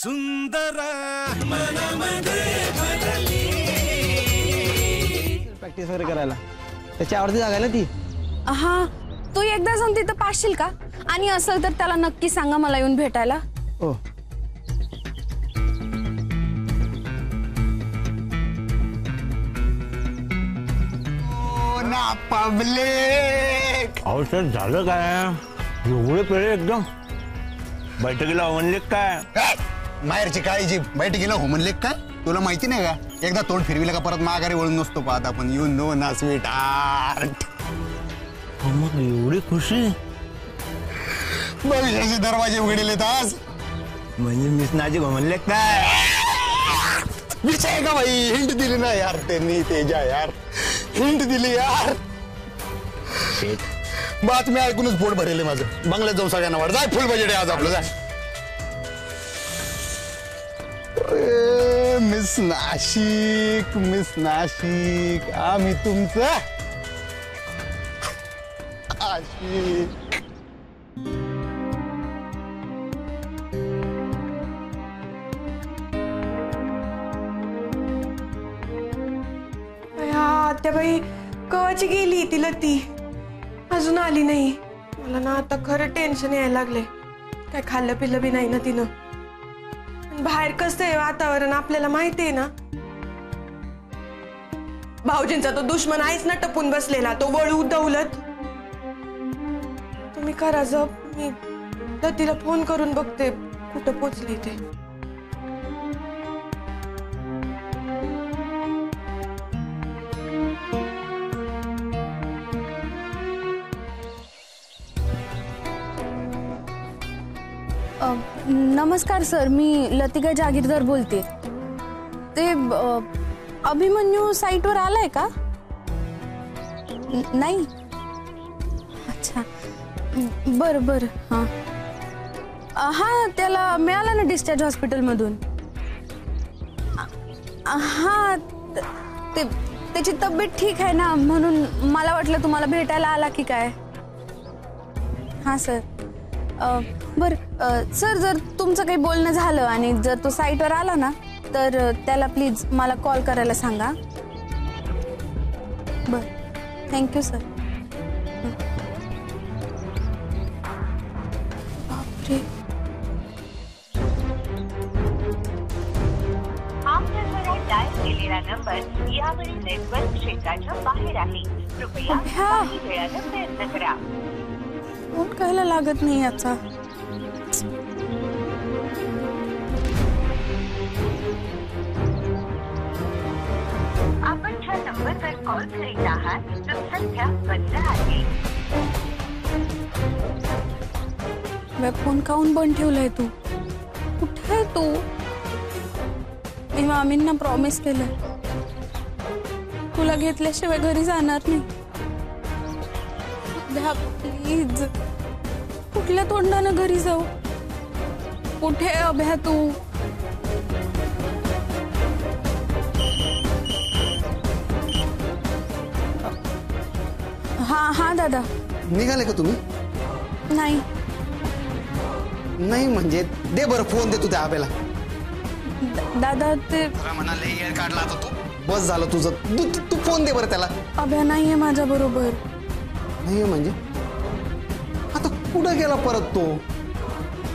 सुंदर मनामध्ये प्रॅक्टिस वगैरे करायला त्याची आवडती जागा आहे ना ती. हा, तू एकदा जाऊन तिथं पाहशील का? आणि असेल तर त्याला नक्की सांगा मला येऊन भेटायला. हो. ना पब्लिक औषध झालं काय? एवढे पेळे एकदम बैठकीला म्हणले काय? माहेरची काळीची बैठकीला हो म्हणले काय? तुला माहिती नाही का? एकदा तोंड फिरविलं का परत माघारी वळून नसतो पाहत आपण. यू नो ना स्वीट हार्ट. मग एवढी खुशी? भविष्याचे दरवाजे उघडलेत आज. म्हणजे मिसनाजी म्हणले काय? विषय का भाई? हिंट दिली ना यार त्यांनी. तेजा यार हिंट दिली यार. बातमी ऐकूनच पोट भरेले माझं. बंगल्यात जाऊन सगळ्यांना वाढ. जाय फुल बजेट आहे आज आपलं. जाय. मिस नाशिक, मिस नाशिक, आम्ही तुमचं आशिक. आत्याबाई कवाची गेली तिला ती अजून आली नाही. मला ना आता खरं टेन्शन यायला लागले. काय खाल्लं पिल्लं बी नाही ना तिनं. बाहेर कसं आहे वातावरण आपल्याला माहिती आहे ना. भाऊजींचा तो दुश्मन आहेच ना टपून बसलेला. तो वळू दौलत. तुम्ही करा जप. मी तिला फोन करून बघते कुठं पोचली ते. नमस्कार सर, मी लतिका जागीरदार बोलते. ते अभिमन्यू साईटवर आलाय का? नाही. अच्छा, बरं बरं. हां हां, त्याला मिळाला ना डिस्चार्ज हॉस्पिटलमधून. हां, त्याची तब्येत ठीक आहे ना, म्हणून मला वाटलं तुम्हाला भेटायला आला की काय. हां सर. बरं सर, जर तुमचं काही बोलणं झालं आणि जर तो साईटवर आला ना तर त्याला प्लीज मला कॉल करायला सांगा. बरं, थँक्यू सर. बापरे. डायल केलेला नंबर यावरील नेटवर्क क्षेत्राच्या बाहेर आहे. कृपया काही वेळानं प्रयत्न करा. फोन करायला लागत नाही याचा. आपण ज्या नंबरवर कॉल करीत आहात तो सध्या बंद आहे. फोन काऊन बंद ठेवलाय तू? कुठे आहे तू? मी मामींना प्रॉमिस केलंय तुला घेतल्याशिवाय घरी जाणार नाही. प्लीज, कुठल्या तोंडानं घरी जाऊ? कुठे अभ्या तू? हा हा दादा. निघाले का तुम्ही? नाही. नाही म्हणजे दे बरं फोन दे तू त्या आब्याला. दादा ते म्हणाले येळ काढला आता तू. बस झालं तुझं. तू फोन दे बरं त्याला. अभ्या नाहीये माझ्या बरोबर. नाही म्हणजे आता कुठं गेला परत तो?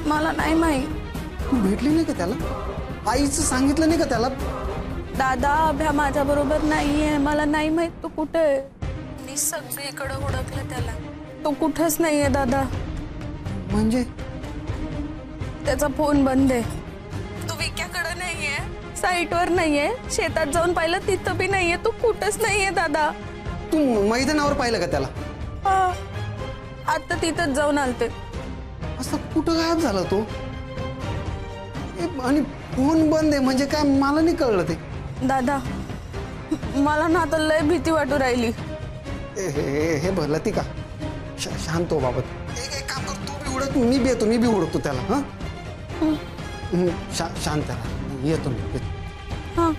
मला नाही माहित. तू भेटली नाही का त्याला? आईचं सांगितलं नाही का त्याला? दादा, अभ्या माझ्या बरोबर नाहीये. मला नाही माहित तो कुठे आहे. मी सगळीकडे ओळखलं त्याला. तो कुठंच नाहीये दादा. म्हणजे त्याचा फोन बंद आहे. तो विक्याकडे नाहीये, साईटवर नाहीये, शेतात जाऊन पाहिलं तिथं बी नाहीये. तो कुठंच नाहीये दादा. तू मैदानावर पाहिलं का त्याला? आता तिथंच जाऊन आलते. असं कुठं गायब झाला तो? आणि फोन बंद आहे म्हणजे काय मला नाही कळलं ते. दादा, मला ना आता लय भीती वाटू राहिली. हे भरलं ती का? शांत हो बाबत. एक काम कर, तू बी उडत, मी बी उडकतो त्याला. हा शांत येतो मी. हा